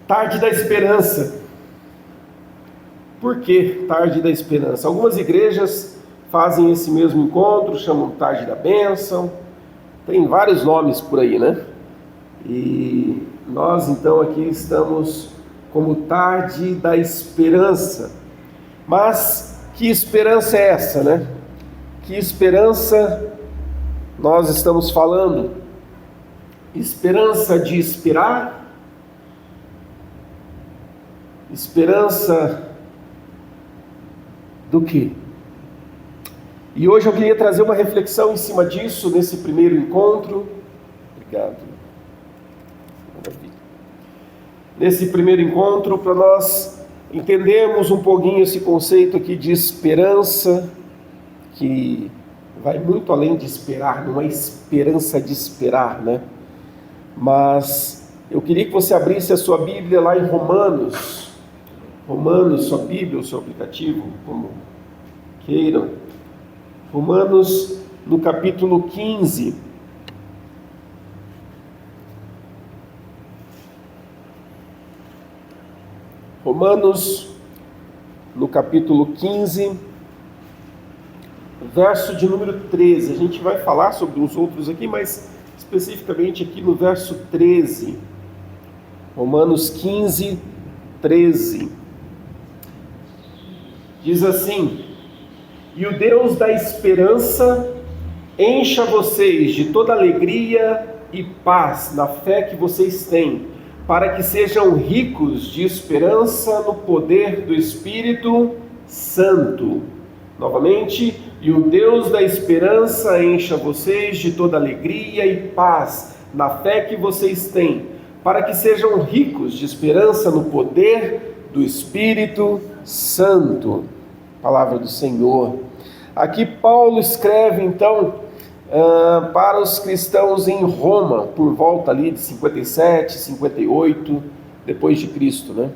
Tarde da Esperança. Por que Tarde da Esperança? Algumas igrejas fazem esse mesmo encontro, chamam Tarde da Bênção, tem vários nomes por aí, né? E nós então aqui estamos como Tarde da Esperança. Mas que esperança é essa, né? Que esperança nós estamos falando? Esperança de esperar? Esperança do quê? E hoje eu queria trazer uma reflexão em cima disso, nesse primeiro encontro. Obrigado. Maravilha. Nesse primeiro encontro, para nós entendermos um pouquinho esse conceito aqui de esperança, que vai muito além de esperar, não é esperança de esperar, né? Mas eu queria que você abrisse a sua Bíblia lá em Romanos, sua Bíblia, o seu aplicativo, como queiram. Romanos, no capítulo 15. Romanos, no capítulo 15, verso de número 13. A gente vai falar sobre os outros aqui, mas especificamente aqui no verso 13. Romanos 15, 13. Diz assim: e o Deus da esperança encha vocês de toda alegria e paz na fé que vocês têm, para que sejam ricos de esperança no poder do Espírito Santo. Novamente, e o Deus da esperança encha vocês de toda alegria e paz na fé que vocês têm, para que sejam ricos de esperança no poder do Espírito Santo. Palavra do Senhor. Aqui Paulo escreve então para os cristãos em Roma, por volta ali de 57, 58 depois de Cristo, né?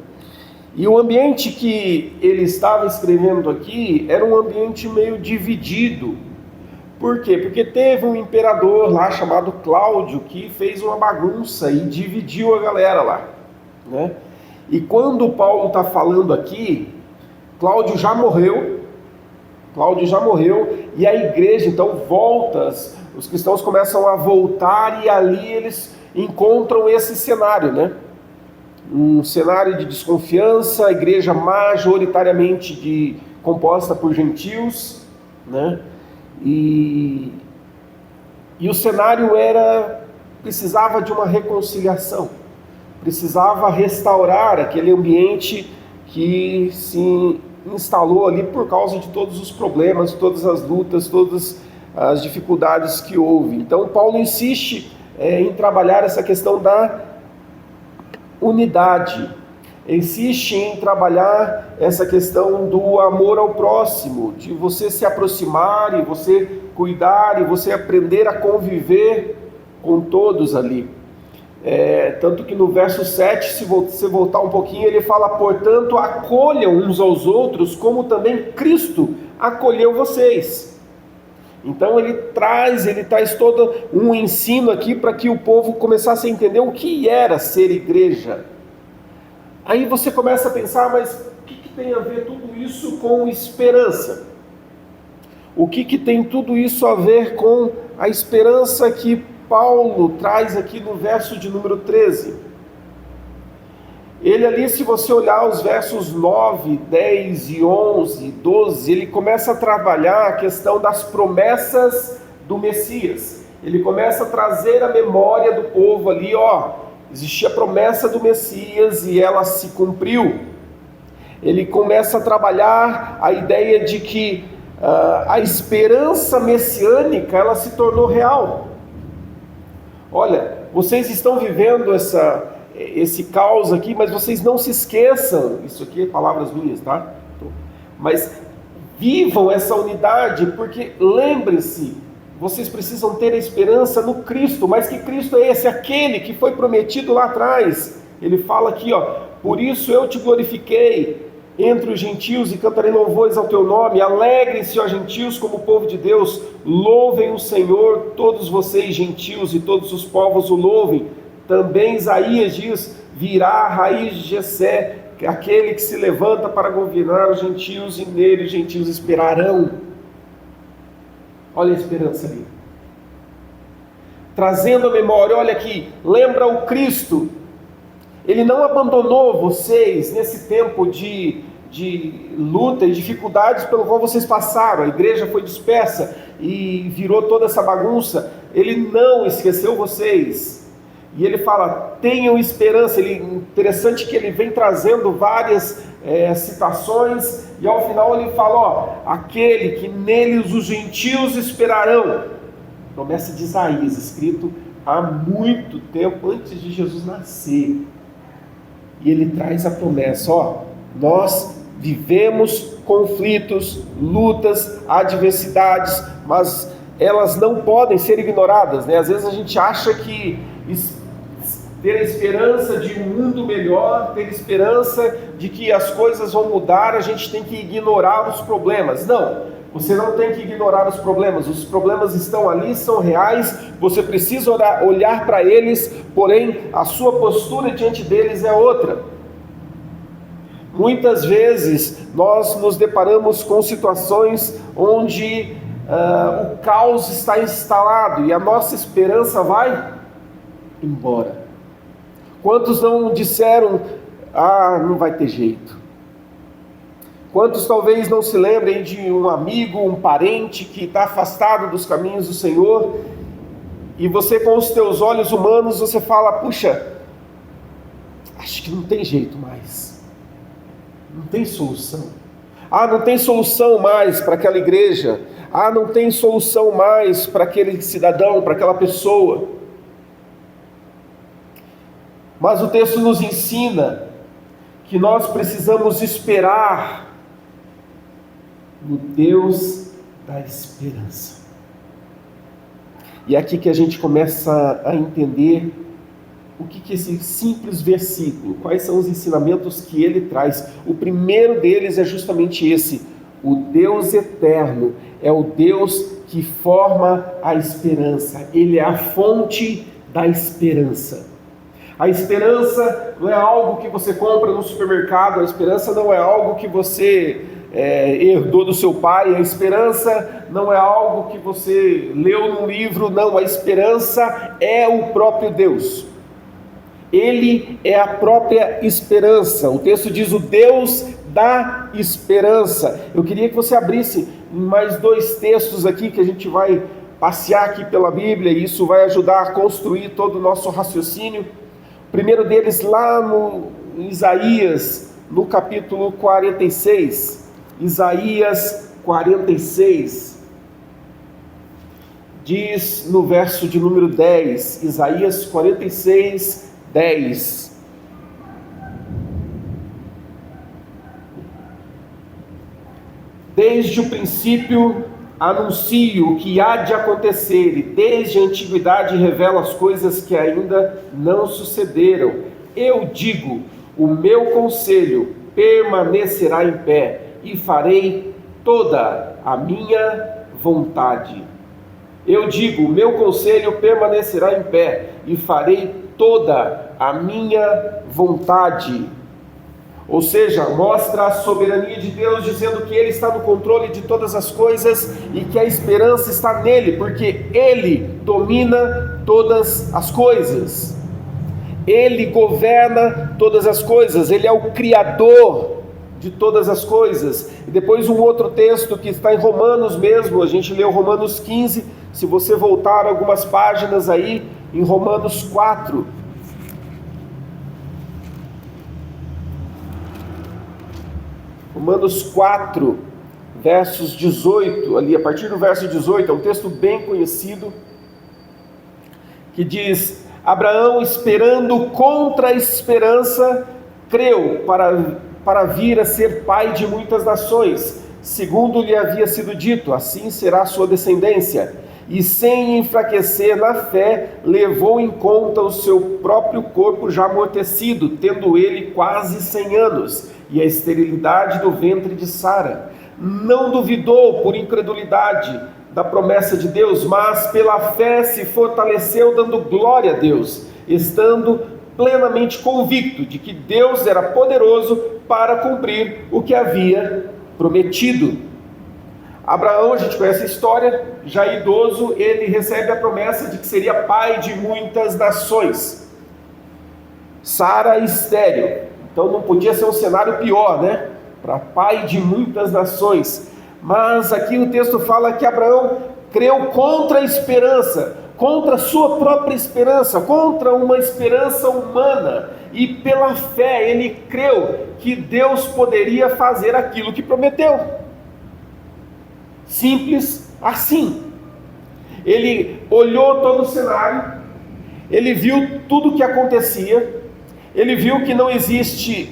E o ambiente que ele estava escrevendo aqui era um ambiente meio dividido. Por quê? Porque teve um imperador lá chamado Cláudio que fez uma bagunça e dividiu a galera lá, né? E quando Paulo está falando aqui, Cláudio já morreu, e a igreja então volta, os cristãos começam a voltar e ali eles encontram esse cenário, né? Um cenário de desconfiança, a igreja majoritariamente composta por gentios, né? E o cenário precisava de uma reconciliação, precisava restaurar aquele ambiente que se instalou ali por causa de todos os problemas, todas as lutas, todas as dificuldades que houve. Então Paulo insiste em trabalhar essa questão da unidade, insiste em trabalhar essa questão do amor ao próximo, de você se aproximar e você cuidar e você aprender a conviver com todos ali. Tanto que no verso 7, se você voltar um pouquinho, ele fala: portanto, acolham uns aos outros, como também Cristo acolheu vocês. Então ele traz todo um ensino aqui para que o povo começasse a entender o que era ser igreja. Aí você começa a pensar, mas o que tem a ver tudo isso com esperança? O que tem tudo isso a ver com a esperança que Paulo traz aqui no verso de número 13? Ele ali, se você olhar os versos 9, 10 e 11, 12, ele começa a trabalhar a questão das promessas do Messias. Ele começa a trazer a memória do povo ali, existia a promessa do Messias e ela se cumpriu. Ele começa a trabalhar a ideia de que a esperança messiânica, ela se tornou real. Olha, vocês estão vivendo esse caos aqui, mas vocês não se esqueçam, isso aqui é palavras minhas, tá? Mas vivam essa unidade, porque lembre-se, vocês precisam ter a esperança no Cristo. Mas que Cristo é esse? Aquele que foi prometido lá atrás. Ele fala aqui, por isso eu te glorifiquei entre os gentios e cantarei louvores ao teu nome. Alegrem-se, ó gentios, como povo de Deus, louvem o Senhor, todos vocês gentios e todos os povos o louvem. Também Isaías diz: virá a raiz de Jessé, aquele que se levanta para governar os gentios, e nele os gentios esperarão. Olha a esperança ali. Trazendo a memória, olha aqui, lembra o Cristo. Ele não abandonou vocês nesse tempo de luta e dificuldades pelo qual vocês passaram. A igreja foi dispersa e virou toda essa bagunça. Ele não esqueceu vocês. E ele fala, tenham esperança. Interessante que ele vem trazendo várias citações, e ao final ele fala, aquele que neles os gentios esperarão. Promessa de Isaías, escrito há muito tempo antes de Jesus nascer. E ele traz a promessa, nós vivemos conflitos, lutas, adversidades, mas elas não podem ser ignoradas, né? Às vezes a gente acha que ter a esperança de um mundo melhor, ter esperança de que as coisas vão mudar, a gente tem que ignorar os problemas. Não, você não tem que ignorar os problemas estão ali, são reais, você precisa olhar para eles, porém a sua postura diante deles é outra. Muitas vezes nós nos deparamos com situações onde o caos está instalado e a nossa esperança vai embora. Quantos não disseram, não vai ter jeito? Quantos talvez não se lembrem de um amigo, um parente que está afastado dos caminhos do Senhor, e você com os teus olhos humanos, você fala, puxa, acho que não tem jeito mais, não tem solução. Não tem solução mais para aquela igreja, não tem solução mais para aquele cidadão, para aquela pessoa. Mas o texto nos ensina que nós precisamos esperar no Deus da esperança. E é aqui que a gente começa a entender o que esse simples versículo, quais são os ensinamentos que ele traz. O primeiro deles é justamente esse: o Deus eterno é o Deus que forma a esperança, ele é a fonte da esperança. A esperança não é algo que você compra no supermercado, a esperança não é algo que você herdou do seu pai, a esperança não é algo que você leu num livro, não, a esperança é o próprio Deus. Ele é a própria esperança. O texto diz o Deus da esperança. Eu queria que você abrisse mais dois textos aqui que a gente vai passear aqui pela Bíblia, e isso vai ajudar a construir todo o nosso raciocínio. O primeiro deles lá no Isaías, no capítulo 46. Isaías 46. Diz no verso de número 10, Isaías 46, 10. Desde o princípio anuncio o que há de acontecer, e desde a antiguidade revelo as coisas que ainda não sucederam. Eu digo, o meu conselho permanecerá em pé, e farei toda a minha vontade. Eu digo, o meu conselho permanecerá em pé, e farei toda a minha vontade. Ou seja, mostra a soberania de Deus, dizendo que Ele está no controle de todas as coisas e que a esperança está nele, porque Ele domina todas as coisas. Ele governa todas as coisas, Ele é o Criador de todas as coisas. E depois um outro texto que está em Romanos mesmo, a gente leu Romanos 15, se você voltar algumas páginas aí, em Romanos 4. Romanos 4, versos 18, ali a partir do verso 18, é um texto bem conhecido, que diz: Abraão, esperando contra a esperança, creu para vir a ser pai de muitas nações, segundo lhe havia sido dito, assim será a sua descendência. E sem enfraquecer na fé, levou em conta o seu próprio corpo já amortecido, tendo ele quase 100 anos, e a esterilidade do ventre de Sara. Não duvidou por incredulidade da promessa de Deus, mas pela fé se fortaleceu, dando glória a Deus, estando plenamente convicto de que Deus era poderoso para cumprir o que havia prometido. Abraão, a gente conhece a história, já idoso, ele recebe a promessa de que seria pai de muitas nações. Sara estéril, então não podia ser um cenário pior, né? Para pai de muitas nações. Mas aqui o texto fala que Abraão creu contra a esperança, contra a sua própria esperança, contra uma esperança humana, e pela fé ele creu que Deus poderia fazer aquilo que prometeu. Simples assim. Ele olhou todo o cenário, ele viu tudo o que acontecia, ele viu que não existia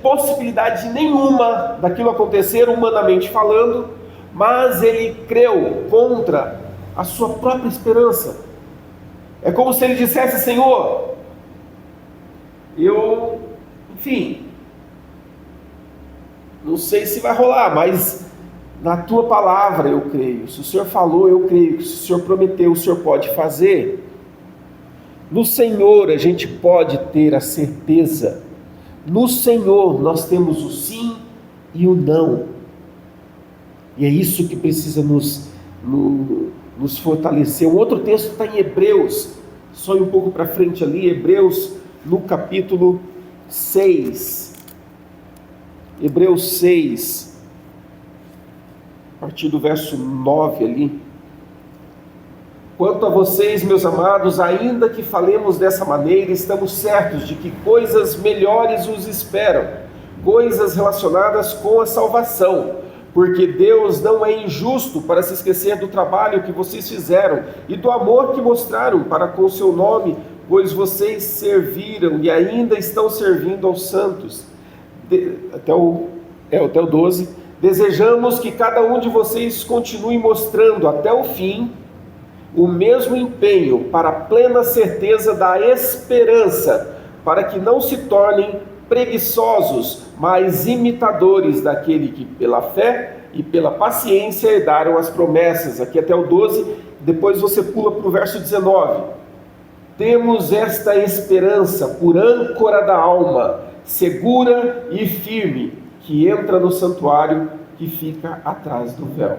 possibilidade nenhuma daquilo acontecer humanamente falando, mas ele creu contra a sua própria esperança. É como se ele dissesse: Senhor, enfim, não sei se vai rolar, mas na tua palavra eu creio. Se o Senhor falou, eu creio. Se o Senhor prometeu, o Senhor pode fazer. No Senhor a gente pode ter a certeza. No Senhor nós temos o sim e o não. E é isso que precisa nos fortalecer. O outro texto está em Hebreus, só um pouco para frente ali, Hebreus no capítulo 6. Hebreus 6, a partir do verso 9 ali. Quanto a vocês, meus amados, ainda que falemos dessa maneira, estamos certos de que coisas melhores os esperam, coisas relacionadas com a salvação, porque Deus não é injusto para se esquecer do trabalho que vocês fizeram e do amor que mostraram para com o seu nome, pois vocês serviram e ainda estão servindo aos santos. Até o 12. Desejamos que cada um de vocês continue mostrando até o fim o mesmo empenho para a plena certeza da esperança, para que não se tornem preguiçosos, mas imitadores daquele que pela fé e pela paciência herdaram as promessas. Aqui até o 12, depois você pula para o verso 19. Temos esta esperança por âncora da alma, segura e firme, que entra no santuário que fica atrás do véu.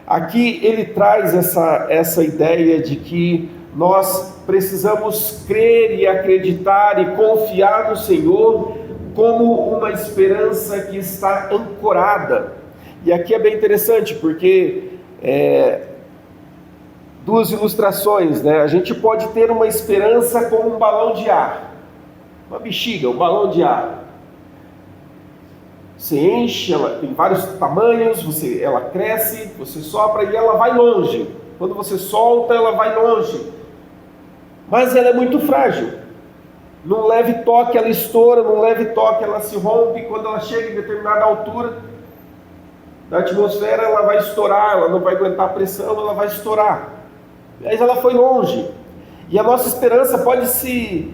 Aqui ele traz essa ideia de que nós precisamos crer e acreditar e confiar no Senhor como uma esperança que está ancorada. E aqui é bem interessante porque duas ilustrações, né? A gente pode ter uma esperança como um balão de ar, uma bexiga, um balão de ar. Você enche, ela tem vários tamanhos, ela cresce, você sopra e ela vai longe. Quando você solta, ela vai longe. Mas ela é muito frágil. Num leve toque ela estoura, num leve toque ela se rompe. Quando ela chega em determinada altura da atmosfera, ela vai estourar, ela não vai aguentar a pressão, ela vai estourar. Mas ela foi longe. E a nossa esperança pode se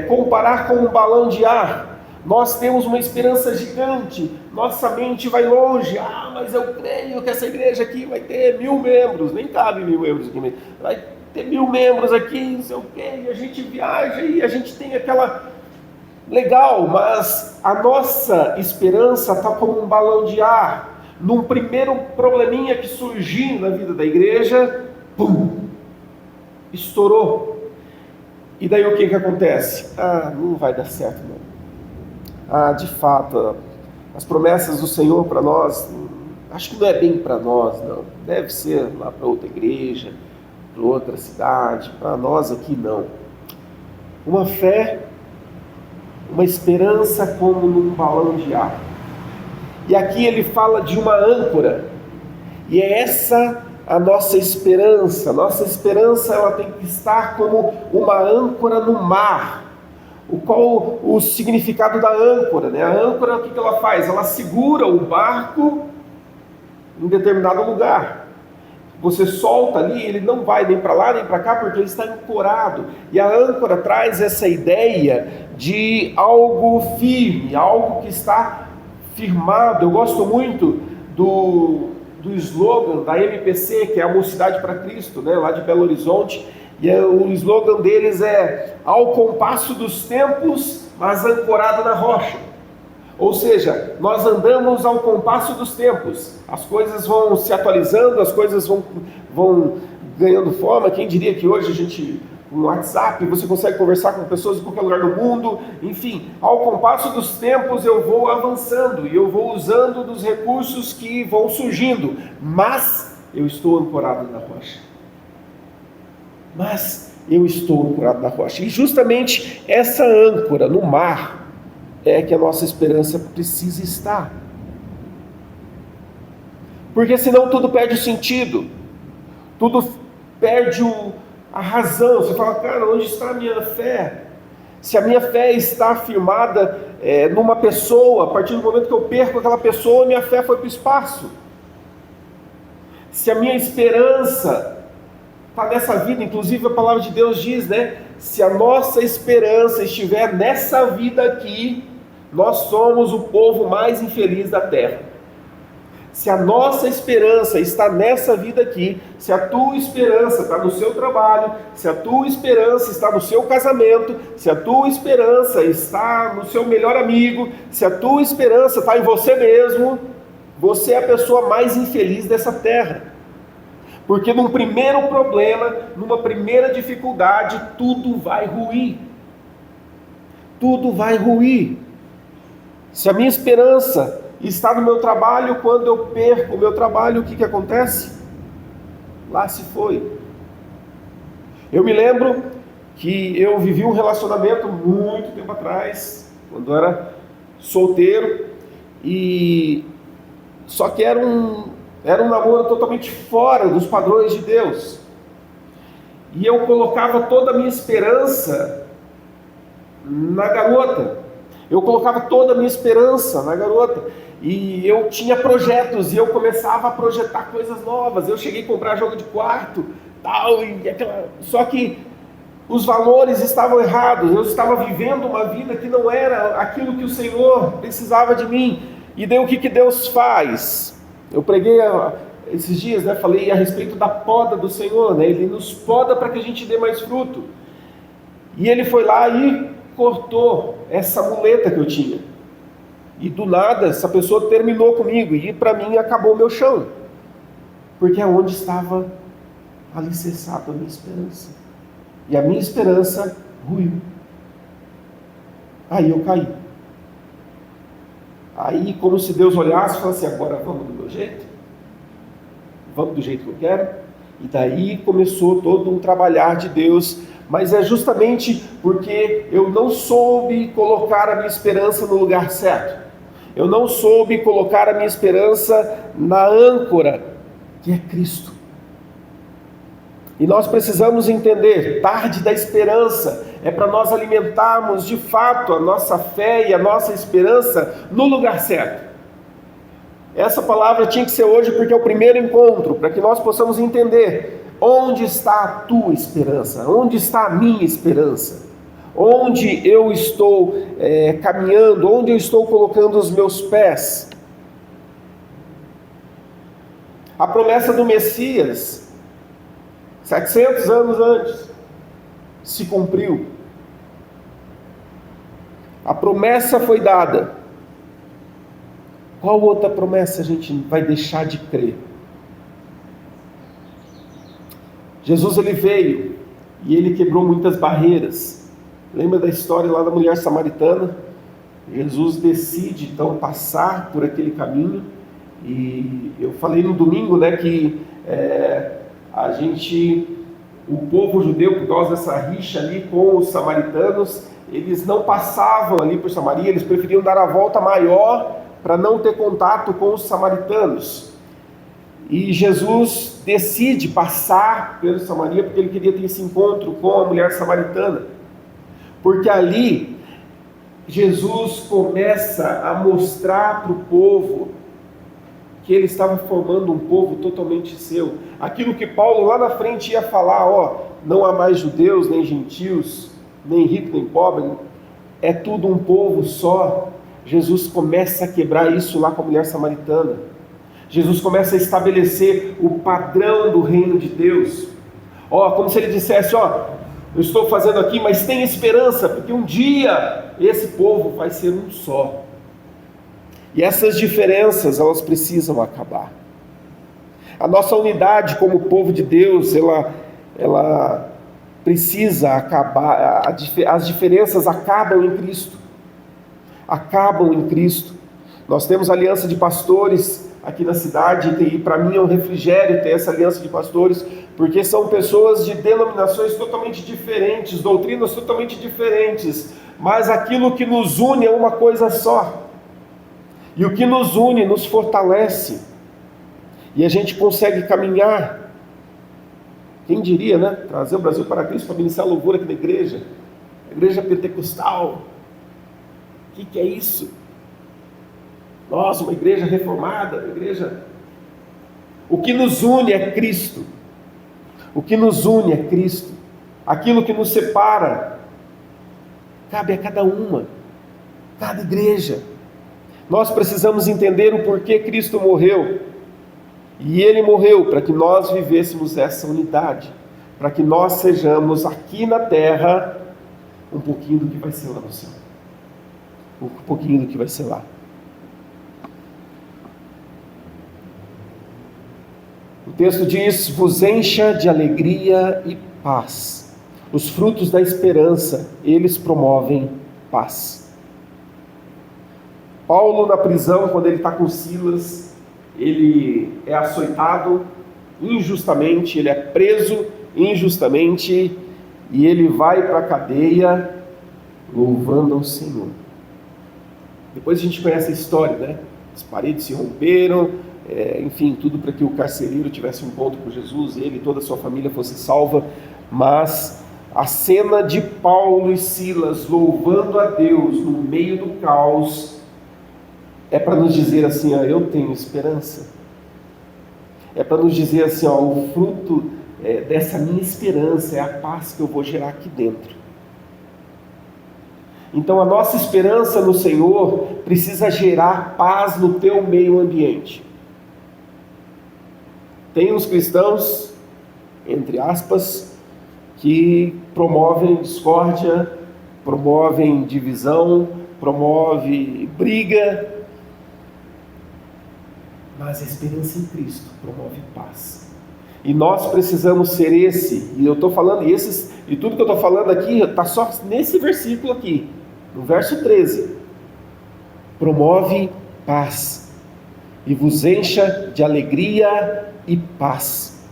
comparar com um balão de ar. Nós temos uma esperança gigante, nossa mente vai longe. Mas eu creio que essa igreja aqui vai ter 1000 membros, nem cabe 1000 membros aqui, vai ter 1000 membros aqui, não sei o quê, e a gente viaja e a gente tem aquela... Legal, mas a nossa esperança está como um balão de ar. Num primeiro probleminha que surgiu na vida da igreja, pum, estourou. E daí o que acontece? Não vai dar certo não. De fato, as promessas do Senhor para nós, acho que não é bem para nós, não. Deve ser lá para outra igreja, para outra cidade, para nós aqui não. Uma fé, uma esperança como num balão de ar. E aqui ele fala de uma âncora, e é essa a nossa esperança. Nossa esperança ela tem que estar como uma âncora no mar. Qual o significado da âncora, né? A âncora, o que ela faz? Ela segura o barco em determinado lugar. Você solta ali, ele não vai nem para lá nem para cá, porque ele está ancorado. E a âncora traz essa ideia de algo firme, algo que está firmado. Eu gosto muito do slogan da MPC, que é a Mocidade para Cristo, né? Lá de Belo Horizonte. E o slogan deles é: ao compasso dos tempos, mas ancorado na rocha. Ou seja, nós andamos ao compasso dos tempos. As coisas vão se atualizando, as coisas vão ganhando forma. Quem diria que hoje a gente, no WhatsApp, você consegue conversar com pessoas de qualquer lugar do mundo. Enfim, ao compasso dos tempos eu vou avançando e eu vou usando dos recursos que vão surgindo. Mas eu estou ancorado na rocha. E justamente essa âncora no mar é que a nossa esperança precisa estar. Porque senão tudo perde o sentido, tudo perde a razão. Você fala: cara, onde está a minha fé? Se a minha fé está firmada numa pessoa, a partir do momento que eu perco aquela pessoa, minha fé foi para o espaço. Se a minha esperança está nessa vida, inclusive a palavra de Deus diz, né? Se a nossa esperança estiver nessa vida aqui, nós somos o povo mais infeliz da terra. Se a nossa esperança está nessa vida aqui, se a tua esperança está no seu trabalho, se a tua esperança está no seu casamento, se a tua esperança está no seu melhor amigo, se a tua esperança está em você mesmo, você é a pessoa mais infeliz dessa terra. Porque num primeiro problema, numa primeira dificuldade, tudo vai ruir. Tudo vai ruir. Se a minha esperança está no meu trabalho, quando eu perco o meu trabalho, o que acontece? Lá se foi. Eu me lembro que eu vivi um relacionamento muito tempo atrás, quando eu era solteiro, e só que era um namoro totalmente fora dos padrões de Deus. E eu colocava toda a minha esperança na garota. E eu tinha projetos, e eu começava a projetar coisas novas. Eu cheguei a comprar jogo de quarto, tal, só que os valores estavam errados. Eu estava vivendo uma vida que não era aquilo que o Senhor precisava de mim. E daí o que Deus faz? Eu preguei esses dias, né? Falei a respeito da poda do Senhor, né? Ele nos poda para que a gente dê mais fruto. E Ele foi lá e cortou essa muleta que eu tinha. E do nada, essa pessoa terminou comigo. E para mim acabou o meu chão. Porque é onde estava alicerçada a minha esperança. E a minha esperança ruiu. Aí eu caí. Aí, como se Deus olhasse e falasse: agora vamos do meu jeito? Vamos do jeito que eu quero? E daí começou todo um trabalhar de Deus. Mas é justamente porque eu não soube colocar a minha esperança no lugar certo. Eu não soube colocar a minha esperança na âncora, que é Cristo. E nós precisamos entender, tarde da esperança é para nós alimentarmos de fato a nossa fé e a nossa esperança no lugar certo. Essa palavra tinha que ser hoje porque é o primeiro encontro, para que nós possamos entender onde está a tua esperança, onde está a minha esperança, onde eu estou caminhando, onde eu estou colocando os meus pés. A promessa do Messias, 700 anos antes, se cumpriu. A promessa foi dada. Qual outra promessa a gente vai deixar de crer? Jesus, ele veio e ele quebrou muitas barreiras. Lembra da história lá da mulher samaritana? Jesus decide então passar por aquele caminho. E eu falei no domingo, né, que o povo judeu, por causa dessa rixa ali com os samaritanos, eles não passavam ali por Samaria, eles preferiam dar a volta maior para não ter contato com os samaritanos. E Jesus decide passar pela Samaria porque ele queria ter esse encontro com a mulher samaritana. Porque ali Jesus começa a mostrar para o povo que ele estava formando um povo totalmente seu. Aquilo que Paulo lá na frente ia falar, não há mais judeus, nem gentios, nem rico, nem pobre, é tudo um povo só. Jesus começa a quebrar isso lá com a mulher samaritana. Jesus começa a estabelecer o padrão do reino de Deus. Ó, como se ele dissesse, ó, eu estou fazendo aqui, mas tem esperança, porque um dia esse povo vai ser um só. E essas diferenças, elas precisam acabar. A nossa unidade como povo de Deus, ela precisa acabar. As diferenças acabam em Cristo. Acabam em Cristo. Nós temos aliança de pastores aqui na cidade, e para mim é um refrigério ter essa aliança de pastores, porque são pessoas de denominações totalmente diferentes, doutrinas totalmente diferentes, mas aquilo que nos une é uma coisa só. E o que nos une nos fortalece, e a gente consegue caminhar. Quem diria, né? Trazer o Brasil para Cristo para ministrar louvor aqui na igreja, a igreja pentecostal. O que é isso? Nossa, uma igreja reformada, uma igreja... O que nos une é Cristo. O que nos une é Cristo. Aquilo que nos separa cabe a cada uma, cada igreja. Nós precisamos entender o porquê Cristo morreu. E Ele morreu para que nós vivêssemos essa unidade, para que nós sejamos aqui na terra um pouquinho do que vai ser lá no céu. Um pouquinho do que vai ser lá. O texto diz: vos encha de alegria e paz. Os frutos da esperança, eles promovem paz. Paulo na prisão, quando ele está com Silas, ele é açoitado injustamente, ele é preso injustamente, e ele vai para a cadeia louvando ao Senhor. Depois a gente conhece a história, né? As paredes se romperam, enfim, tudo para que o carcereiro tivesse um encontro com Jesus, ele e toda a sua família fosse salva. Mas a cena de Paulo e Silas louvando a Deus no meio do caos é para nos dizer assim, ó, eu tenho esperança. É para nos dizer assim, ó, o fruto dessa minha esperança é a paz que eu vou gerar aqui dentro. Então a nossa esperança no Senhor precisa gerar paz no teu meio ambiente. Tem uns cristãos, entre aspas, que promovem discórdia, promovem divisão, promovem briga, mas a esperança em Cristo promove paz. E nós precisamos ser esse, e eu estou falando, e tudo que eu estou falando aqui está só nesse versículo aqui, no verso 13. Promove paz, e vos encha de alegria e paz.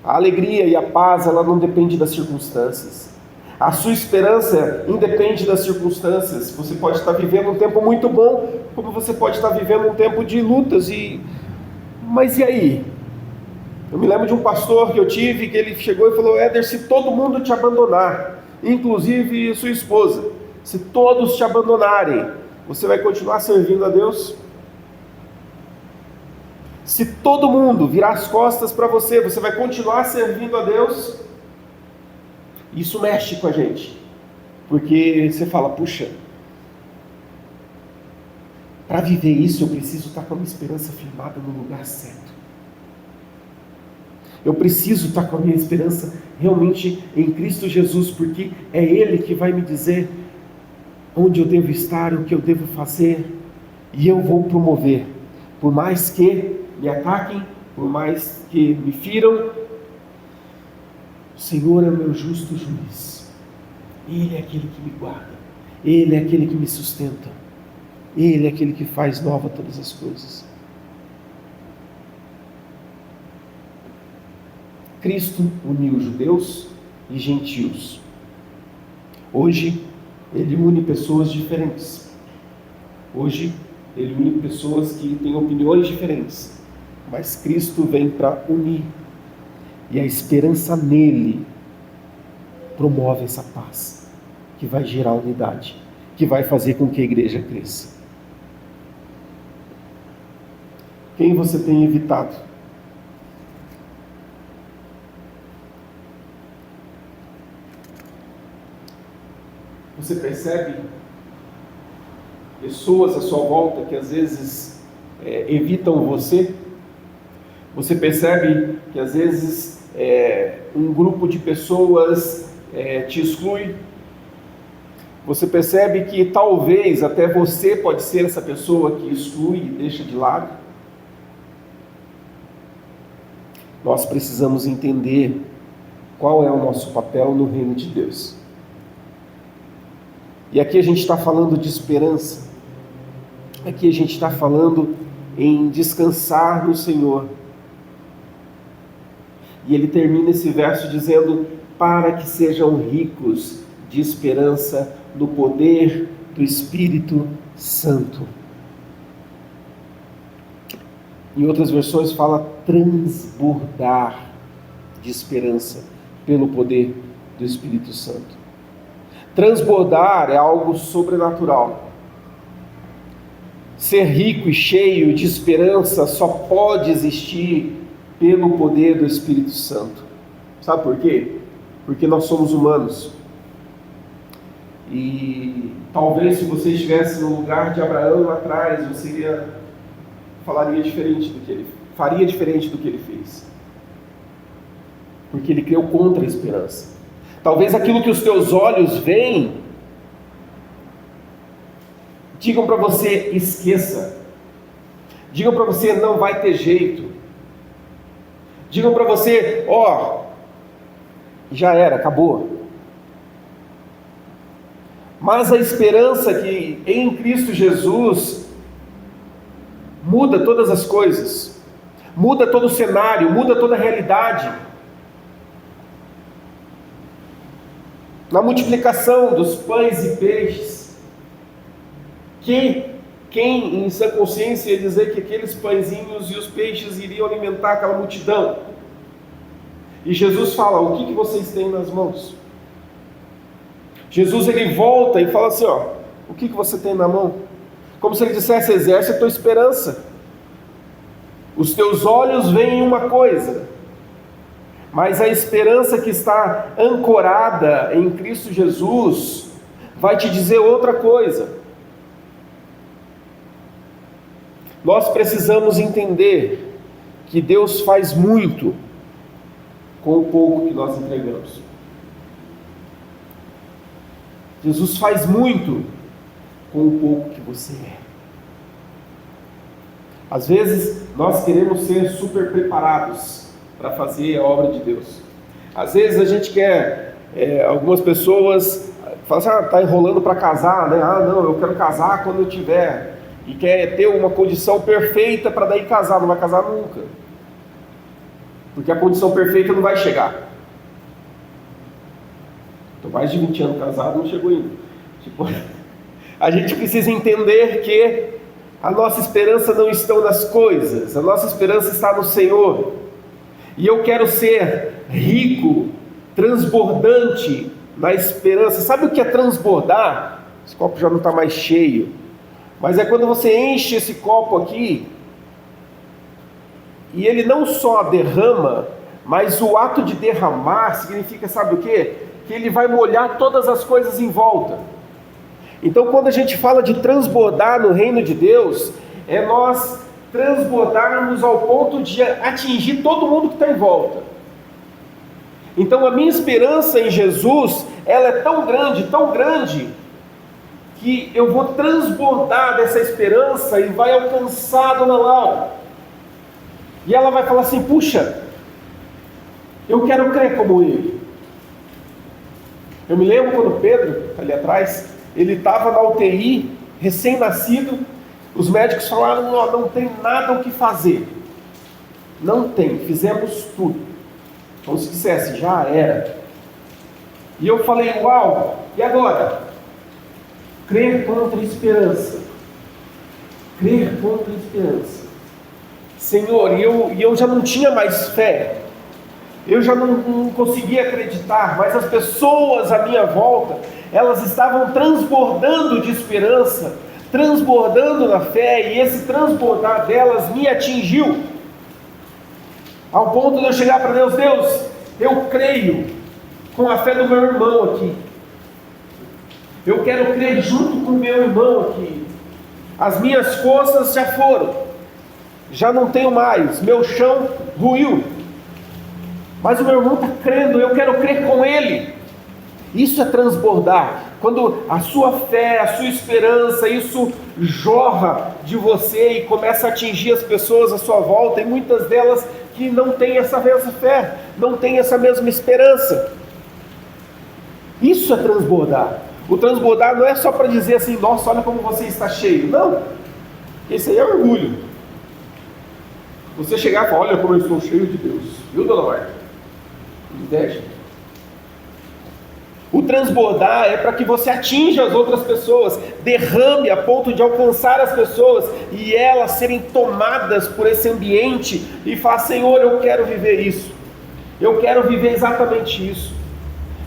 A alegria e a paz, ela não depende das circunstâncias. A sua esperança independe das circunstâncias. Você pode estar vivendo um tempo muito bom, como você pode estar vivendo um tempo de lutas. Mas e aí? Eu me lembro de um pastor que eu tive, que ele chegou e falou: Éder, se todo mundo te abandonar, inclusive sua esposa, se todos te abandonarem, você vai continuar servindo a Deus? Se todo mundo virar as costas para você, você vai continuar servindo a Deus? Isso mexe com a gente, porque você fala, puxa, para viver isso eu preciso estar com a minha esperança firmada no lugar certo. Eu preciso estar com a minha esperança realmente em Cristo Jesus, porque é Ele que vai me dizer onde eu devo estar, o que eu devo fazer, e eu vou promover, por mais que me ataquem, por mais que me firam. O Senhor é o meu justo juiz. Ele é aquele que me guarda. Ele é aquele que me sustenta. Ele é aquele que faz nova todas as coisas. Cristo uniu judeus e gentios. Hoje, Ele une pessoas diferentes. Hoje, Ele une pessoas que têm opiniões diferentes. Mas Cristo vem para unir. E a esperança nele promove essa paz, que vai gerar unidade, que vai fazer com que a igreja cresça. Quem você tem evitado? Você percebe pessoas à sua volta que às vezes evitam você? Você percebe que às vezes um grupo de pessoas te exclui. Você percebe que talvez até você pode ser essa pessoa que exclui e deixa de lado. Nós precisamos entender qual é o nosso papel no reino de Deus. E aqui a gente está falando de esperança. Aqui a gente está falando em descansar no Senhor. E ele termina esse verso dizendo: para que sejam ricos de esperança no poder do Espírito Santo. Em outras versões fala transbordar de esperança pelo poder do Espírito Santo. Transbordar é algo sobrenatural. Ser rico e cheio de esperança só pode existir pelo poder do Espírito Santo. Sabe por quê? Porque nós somos humanos. E talvez se você estivesse no lugar de Abraão lá atrás, você faria diferente do que ele fez. Porque ele creu contra a esperança. Talvez aquilo que os teus olhos veem digam para você: esqueça. Digam para você: não vai ter jeito. Digam para você: já era, acabou. Mas a esperança que em Cristo Jesus muda todas as coisas, muda todo o cenário, muda toda a realidade. Na multiplicação dos pães e peixes, quem em sã consciência ia dizer que aqueles pãezinhos e os peixes iriam alimentar aquela multidão? E Jesus fala: o que vocês têm nas mãos? Jesus ele volta e fala assim: o que você tem na mão? Como se ele dissesse: exerce a tua esperança. Os teus olhos veem uma coisa, mas a esperança que está ancorada em Cristo Jesus vai te dizer outra coisa. Nós precisamos entender que Deus faz muito com o pouco que nós entregamos. Jesus faz muito com o pouco que você é. Às vezes nós queremos ser super preparados para fazer a obra de Deus. Às vezes a gente quer, algumas pessoas falam assim: está enrolando para casar, né? Não, eu quero casar quando eu tiver. E quer ter uma condição perfeita para daí casar. Não vai casar nunca, porque a condição perfeita não vai chegar. Estou mais de 20 anos casado, não chegou ainda. A gente precisa entender que a nossa esperança não está nas coisas, a nossa esperança está no Senhor. E eu quero ser rico, transbordante na esperança. Sabe o que é transbordar? Esse copo já não está mais cheio, mas é quando você enche esse copo aqui e ele não só derrama, mas o ato de derramar significa, sabe o quê? Que ele vai molhar todas as coisas em volta. Então, quando a gente fala de transbordar no reino de Deus, é nós transbordarmos ao ponto de atingir todo mundo que está em volta. Então, a minha esperança em Jesus, ela é tão grande, que eu vou transbordar dessa esperança e vai alcançar a Dona Laura. E ela vai falar assim: puxa, eu quero crer como ele. Eu me lembro quando Pedro, ali atrás, ele estava na UTI, recém-nascido, os médicos falaram: não tem nada o que fazer. Não tem, fizemos tudo. Como se dissesse: já era. E eu falei: uau, e agora? Crer contra a esperança. Crer contra a esperança. Senhor, e eu já não tinha mais fé. Eu já não conseguia acreditar, mas as pessoas à minha volta, elas estavam transbordando de esperança, transbordando na fé, e esse transbordar delas me atingiu, ao ponto de eu chegar para Deus: Deus, eu creio com a fé do meu irmão aqui, eu quero crer junto com o meu irmão aqui, as minhas forças já foram, já não tenho mais, meu chão ruiu. Mas o meu irmão está crendo, eu quero crer com ele. Isso é transbordar. Quando a sua fé, a sua esperança, isso jorra de você e começa a atingir as pessoas à sua volta, e muitas delas que não têm essa mesma fé, não têm essa mesma esperança. Isso é transbordar. O transbordar não é só para dizer assim, nossa, olha como você está cheio. Não, esse aí é orgulho. Você chegar e falar, olha como eu estou cheio de Deus. Viu, dona Marta? Inveja. O transbordar é para que você atinja as outras pessoas, derrame a ponto de alcançar as pessoas e elas serem tomadas por esse ambiente e falar, Senhor, eu quero viver isso, eu quero viver exatamente isso.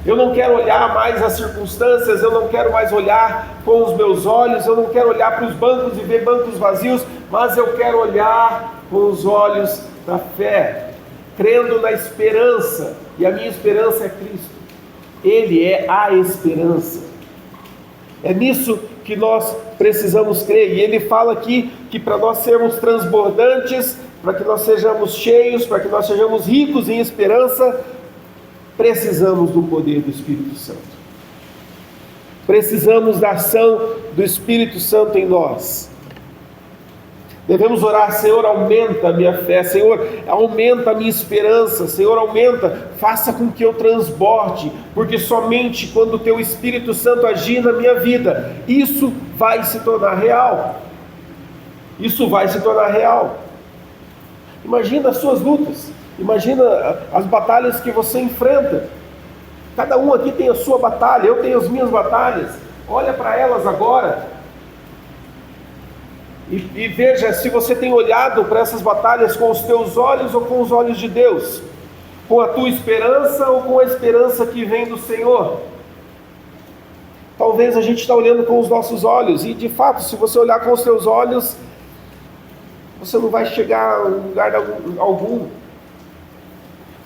Eu não quero olhar mais as circunstâncias, eu não quero mais olhar com os meus olhos, eu não quero olhar para os bancos e ver bancos vazios, mas eu quero olhar com os olhos da fé, crendo na esperança, e a minha esperança é Cristo. Ele é a esperança. É nisso que nós precisamos crer. E ele fala aqui que para nós sermos transbordantes, para que nós sejamos cheios, para que nós sejamos ricos em esperança, precisamos do poder do Espírito Santo. Precisamos da ação do Espírito Santo em nós. Devemos orar, Senhor, aumenta a minha fé, Senhor, aumenta a minha esperança, Senhor, aumenta, faça com que eu transborde, porque somente quando o Teu Espírito Santo agir na minha vida, isso vai se tornar real. Isso vai se tornar real. Imagina as suas lutas, imagina as batalhas que você enfrenta. Cada um aqui tem a sua batalha, eu tenho as minhas batalhas. Olha para elas agora. E veja se você tem olhado para essas batalhas com os teus olhos ou com os olhos de Deus, com a tua esperança ou com a esperança que vem do Senhor. Talvez a gente está olhando com os nossos olhos, e de fato, se você olhar com os teus olhos, você não vai chegar a lugar algum.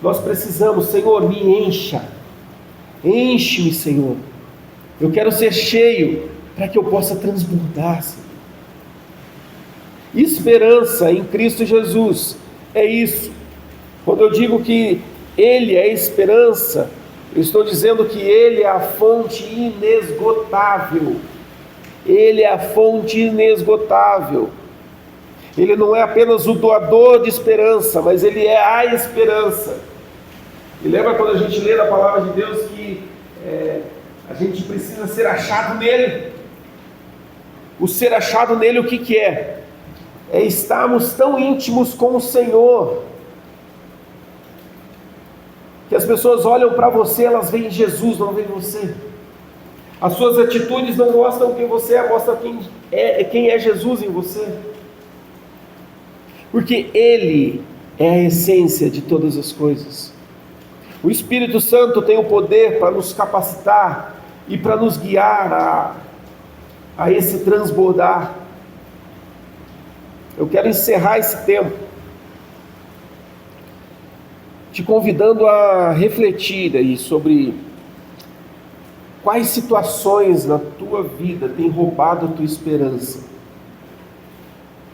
Nós precisamos, Senhor, me encha, enche-me, Senhor. Eu quero ser cheio para que eu possa transbordar, Senhor. Esperança em Cristo Jesus é isso. Quando eu digo que Ele é esperança, eu estou dizendo que Ele é a fonte inesgotável. Ele é a fonte inesgotável. Ele não é apenas o doador de esperança, mas Ele é a esperança. E lembra quando a gente lê na palavra de Deus que a gente precisa ser achado nele? O ser achado nele, o que é? É estarmos tão íntimos com o Senhor, que as pessoas olham para você, elas veem Jesus, não veem você. As suas atitudes não mostram quem você é, mostram quem é Jesus em você. Porque Ele é a essência de todas as coisas. O Espírito Santo tem o poder para nos capacitar e para nos guiar a esse transbordar. Eu quero encerrar esse tempo te convidando a refletir aí sobre quais situações na tua vida têm roubado a tua esperança.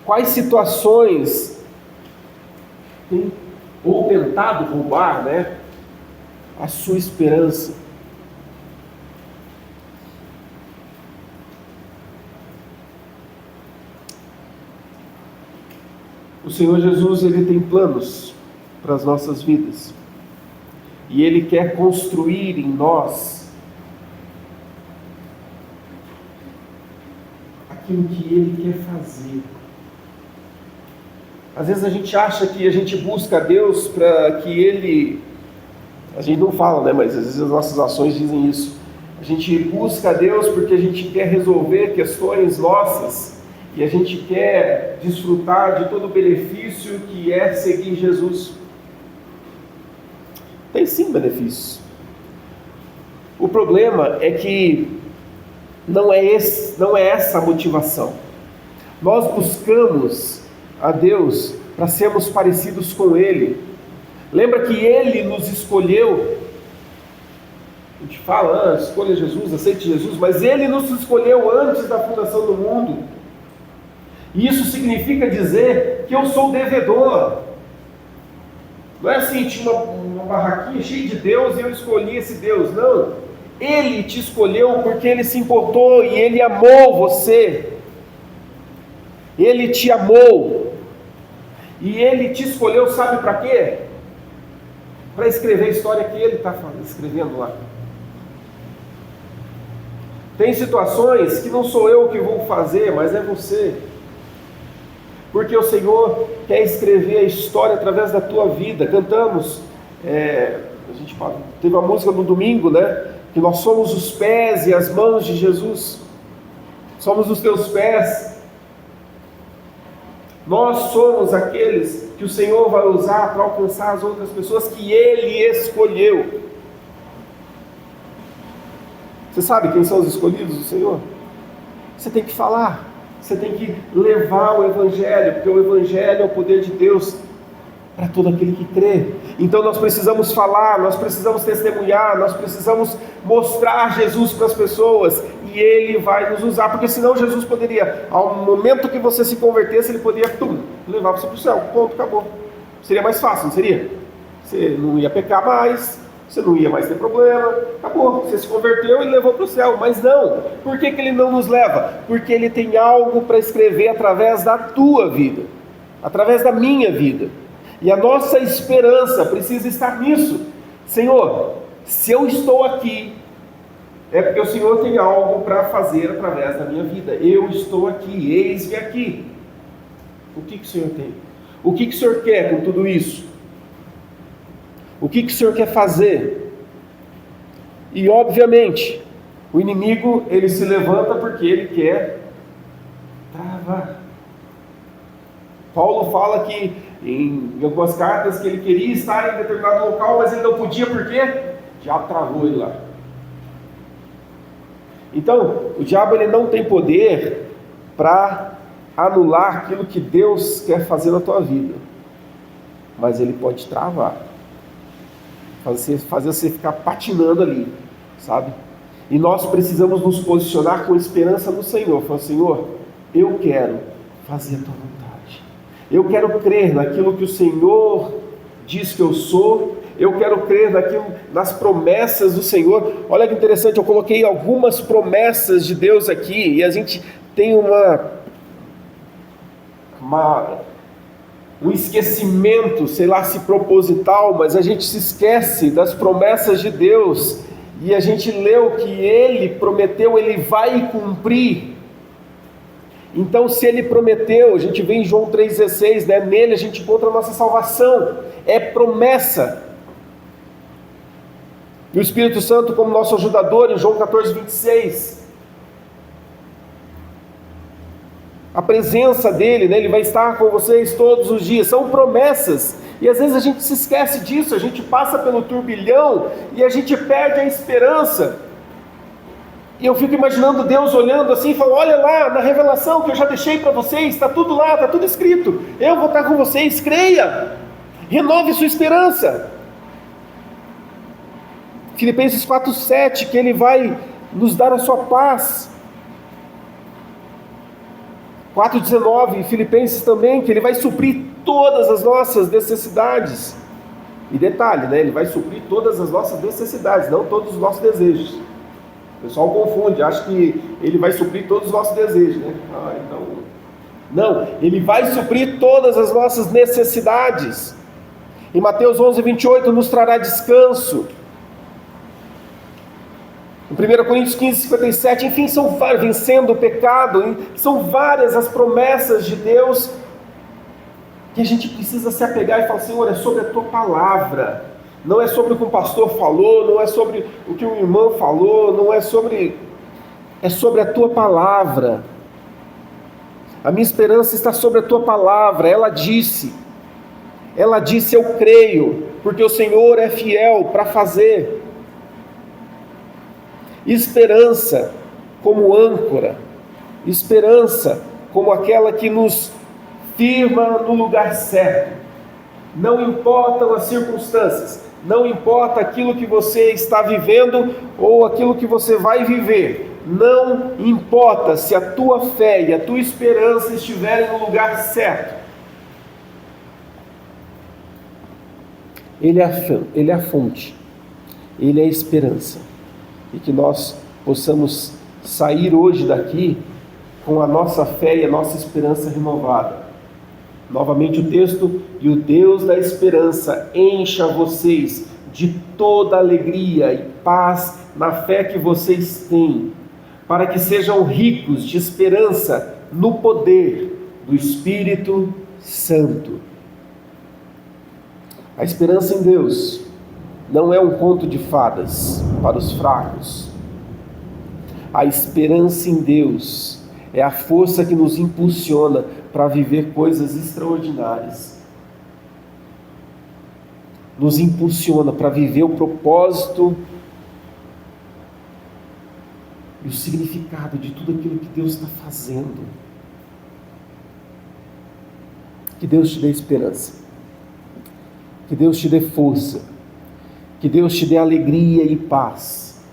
Quais situações têm ou tentado roubar, a sua esperança. O Senhor Jesus, Ele tem planos para as nossas vidas. E Ele quer construir em nós aquilo que Ele quer fazer. Às vezes a gente acha que a gente busca a Deus para que Ele... A gente não fala, mas às vezes as nossas ações dizem isso. A gente busca a Deus porque a gente quer resolver questões nossas. E a gente quer desfrutar de todo o benefício que é seguir Jesus. Tem sim benefícios. O problema é que não é essa a motivação. Nós buscamos a Deus para sermos parecidos com Ele. Lembra que Ele nos escolheu? A gente fala, escolha Jesus, aceite Jesus, mas Ele nos escolheu antes da fundação do mundo. E isso significa dizer que eu sou devedor. Não é assim, tinha uma barraquinha cheia de Deus e eu escolhi esse Deus. Não. Ele te escolheu porque Ele se importou e Ele amou você. Ele te amou. E Ele te escolheu, sabe para quê? Para escrever a história que Ele está escrevendo lá. Tem situações que não sou eu que vou fazer, mas é você. Porque o Senhor quer escrever a história através da tua vida. Cantamos, a gente teve uma música no domingo, né? Que nós somos os pés e as mãos de Jesus. Somos os teus pés. Nós somos aqueles que o Senhor vai usar para alcançar as outras pessoas que Ele escolheu. Você sabe quem são os escolhidos do Senhor? Você tem que falar, você tem que levar o Evangelho, porque o Evangelho é o poder de Deus para todo aquele que crê. Então nós precisamos falar, nós precisamos testemunhar, nós precisamos mostrar Jesus para as pessoas, e Ele vai nos usar, porque senão Jesus poderia, ao momento que você se convertesse, Ele poderia levar você para o céu, ponto, acabou. Seria mais fácil, não seria? Você não ia pecar mais, você não ia mais ter problema, acabou, você se converteu e levou para o céu. Mas não, por que Ele não nos leva? Porque Ele tem algo para escrever através da tua vida, através da minha vida. E a nossa esperança precisa estar nisso. Senhor, se eu estou aqui, é porque o Senhor tem algo para fazer através da minha vida. Eu estou aqui, eis-me aqui. O que o Senhor tem? O que o Senhor quer com tudo isso? O que o Senhor quer fazer? E obviamente, o inimigo, ele se levanta porque ele quer travar. Paulo fala que em algumas cartas que ele queria estar em determinado local, mas ele não podia, por quê? O diabo travou ele lá. Então, o diabo ele não tem poder para anular aquilo que Deus quer fazer na tua vida, mas ele pode travar, fazer você ficar patinando ali, sabe? E nós precisamos nos posicionar com esperança no Senhor. Falar, Senhor, eu quero fazer a tua vontade, eu quero crer naquilo que o Senhor diz que eu sou, eu quero crer nas promessas do Senhor. Olha que interessante, eu coloquei algumas promessas de Deus aqui, e a gente tem um esquecimento, sei lá se proposital, mas a gente se esquece das promessas de Deus, e a gente leu que Ele prometeu, Ele vai cumprir. Então, se Ele prometeu, a gente vê em João 3,16, né? Nele a gente encontra a nossa salvação, é promessa. E o Espírito Santo como nosso ajudador, em João 14,26. A presença dele, né? Ele vai estar com vocês todos os dias, são promessas. E às vezes a gente se esquece disso, a gente passa pelo turbilhão e a gente perde a esperança. E eu fico imaginando Deus olhando assim e falando, olha lá, na revelação que eu já deixei para vocês, está tudo lá, está tudo escrito, eu vou estar com vocês, creia, renove sua esperança. Filipenses 4,7, que Ele vai nos dar a sua paz. 4,19, Filipenses também, que Ele vai suprir todas as nossas necessidades. E detalhe, né? Ele vai suprir todas as nossas necessidades, não todos os nossos desejos. O pessoal confunde, acha que Ele vai suprir todos os nossos desejos, né? Não, Ele vai suprir todas as nossas necessidades. Em Mateus 11,28, nos trará descanso. Em 1 Coríntios 15,57, enfim, são várias, vencendo o pecado, são várias as promessas de Deus que a gente precisa se apegar e falar, Senhor, é sobre a tua palavra, não é sobre o que um pastor falou, não é sobre o que um irmão falou, não é sobre, é sobre a tua palavra. A minha esperança está sobre a tua palavra. Ela disse, eu creio, porque o Senhor é fiel para fazer. Esperança como âncora, esperança como aquela que nos firma no lugar certo. Não importam as circunstâncias, não importa aquilo que você está vivendo ou aquilo que você vai viver, não importa se a tua fé e a tua esperança estiverem no lugar certo. Ele é a fonte, Ele é a esperança. E que nós possamos sair hoje daqui com a nossa fé e a nossa esperança renovada. Novamente o texto: e o Deus da esperança encha vocês de toda alegria e paz na fé que vocês têm, para que sejam ricos de esperança no poder do Espírito Santo. A esperança em Deus não é um conto de fadas para os fracos. A esperança em Deus é a força que nos impulsiona para viver coisas extraordinárias. Nos impulsiona para viver o propósito e o significado de tudo aquilo que Deus está fazendo. Que Deus te dê esperança. Que Deus te dê força. Que Deus te dê alegria e paz.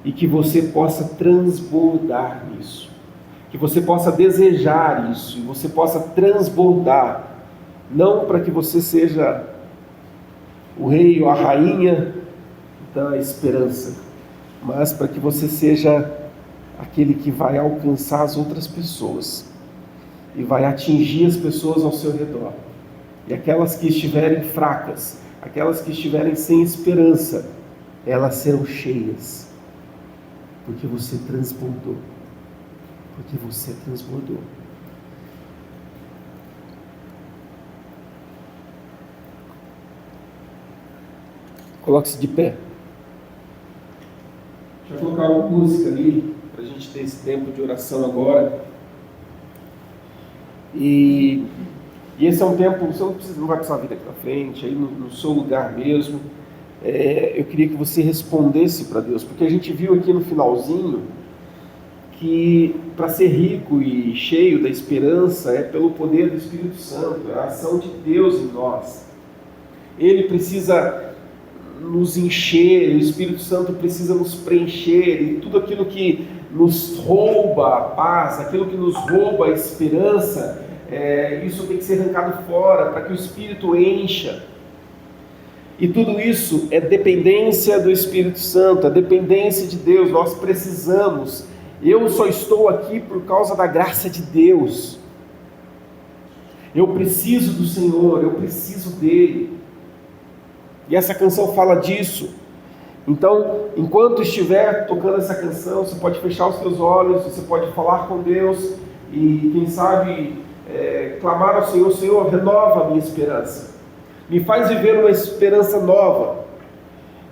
E que você possa transbordar nisso. Que você possa desejar isso. E você possa transbordar. Não para que você seja o rei ou a rainha da esperança, mas para que você seja aquele que vai alcançar as outras pessoas e vai atingir as pessoas ao seu redor. E aquelas que estiverem fracas, aquelas que estiverem sem esperança, elas serão cheias, porque você transbordou. Porque você transbordou. Coloque-se de pé. Deixa eu colocar uma música ali, para a gente ter esse tempo de oração agora. E esse é um tempo, você não vai precisar vir aqui na frente, aí no seu lugar mesmo. Eu queria que você respondesse para Deus, porque a gente viu aqui no finalzinho que para ser rico e cheio da esperança é pelo poder do Espírito Santo, é a ação de Deus em nós. Ele precisa nos encher, o Espírito Santo precisa nos preencher, e tudo aquilo que nos rouba a paz, aquilo que nos rouba a esperança, isso tem que ser arrancado fora, para que o Espírito encha. E tudo isso é dependência do Espírito Santo, é dependência de Deus. Nós precisamos. Eu só estou aqui por causa da graça de Deus. Eu preciso do Senhor, eu preciso dele. E essa canção fala disso. Então, enquanto estiver tocando essa canção, você pode fechar os seus olhos, você pode falar com Deus e, quem sabe, clamar ao Senhor: Senhor, renova a minha esperança. Me faz viver uma esperança nova.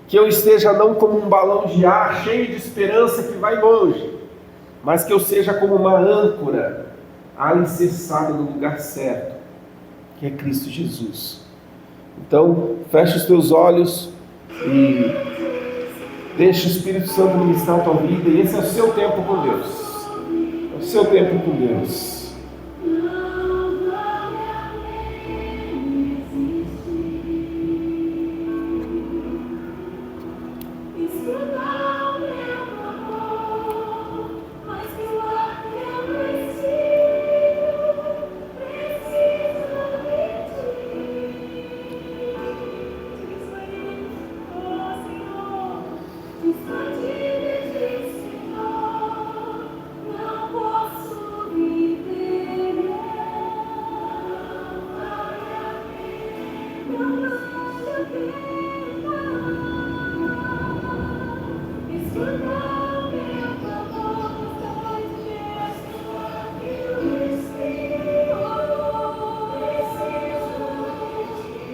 Que eu esteja não como um balão de ar cheio de esperança que vai longe, mas que eu seja como uma âncora alicerçada no lugar certo, que é Cristo Jesus. Então, fecha os teus olhos e deixa o Espírito Santo ministrar a tua vida. E esse é o seu tempo com Deus. É o seu tempo com Deus.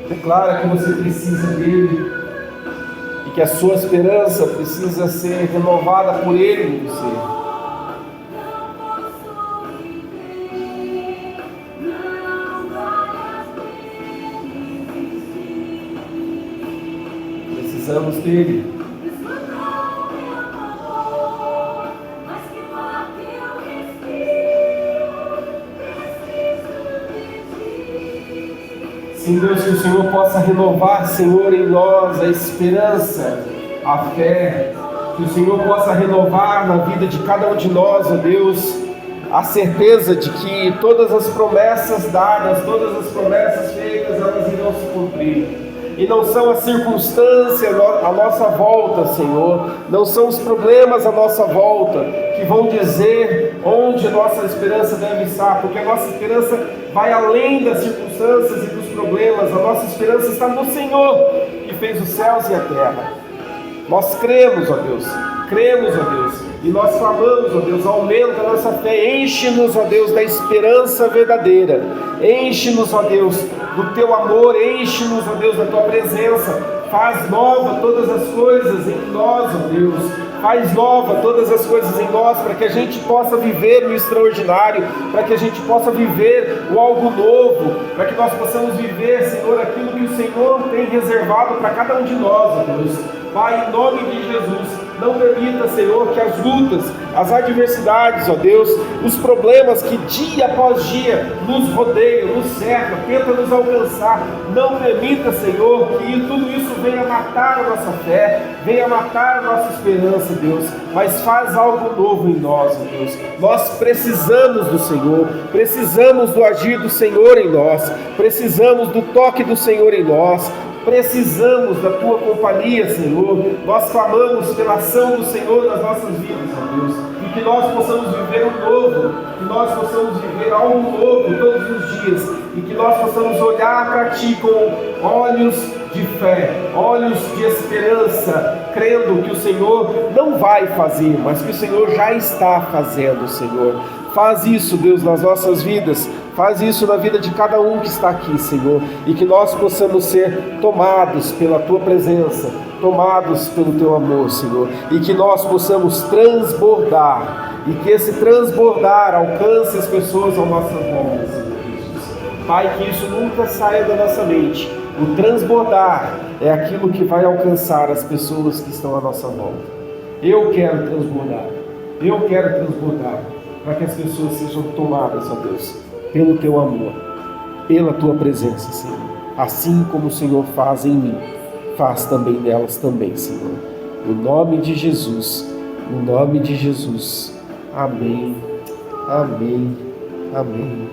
Declara que você precisa dele e que a sua esperança precisa ser renovada por ele em você. Precisamos dele. Sim, Deus, que o Senhor possa renovar, Senhor, em nós a esperança, a fé, que o Senhor possa renovar na vida de cada um de nós, ó Deus, a certeza de que todas as promessas dadas, todas as promessas feitas, elas irão se cumprir. e não são as circunstâncias à nossa volta, Senhor, não são os problemas à nossa volta que vão dizer onde nossa esperança deve estar, porque a nossa esperança vai além das circunstâncias e dos problemas. A nossa esperança está no Senhor, que fez os céus e a terra. Nós cremos, ó Deus, e nós clamamos, ó Deus, aumenta a nossa fé, enche-nos, ó Deus, da esperança verdadeira, enche-nos, ó Deus, do teu amor, enche-nos, ó Deus, da tua presença, faz nova todas as coisas em nós, ó Deus, faz nova todas as coisas em nós, para que a gente possa viver o extraordinário, para que a gente possa viver o algo novo, para que nós possamos viver, Senhor, aquilo que o Senhor tem reservado para cada um de nós, ó Deus. Pai, em nome de Jesus, não permita, Senhor, que as lutas, as adversidades, ó Deus, os problemas que dia após dia nos rodeiam, nos cercam, tentam nos alcançar, não permita, Senhor, que tudo isso venha matar a nossa fé, venha matar a nossa esperança, Deus, mas faz algo novo em nós, ó Deus. Nós precisamos do Senhor, precisamos do agir do Senhor em nós, precisamos do toque do Senhor em nós, precisamos da tua companhia, Senhor. Nós clamamos pela ação do Senhor nas nossas vidas, ó Deus, e que nós possamos viver o novo, que nós possamos viver algo novo todos os dias, e que nós possamos olhar para Ti com olhos de fé, olhos de esperança, crendo que o Senhor não vai fazer, mas que o Senhor já está fazendo, Senhor. Faz isso, Deus, nas nossas vidas, faz isso na vida de cada um que está aqui, Senhor, e que nós possamos ser tomados pela Tua presença, tomados pelo Teu amor, Senhor, e que nós possamos transbordar, e que esse transbordar alcance as pessoas ao nosso volta, Senhor Jesus. Pai, que isso nunca saia da nossa mente. O transbordar é aquilo que vai alcançar as pessoas que estão à nossa volta. Eu quero transbordar, para que as pessoas sejam tomadas, ó Deus, pelo Teu amor, pela Tua presença, Senhor. Assim como o Senhor faz em mim, faz também nelas também, Senhor. No nome de Jesus, amém, amém, amém.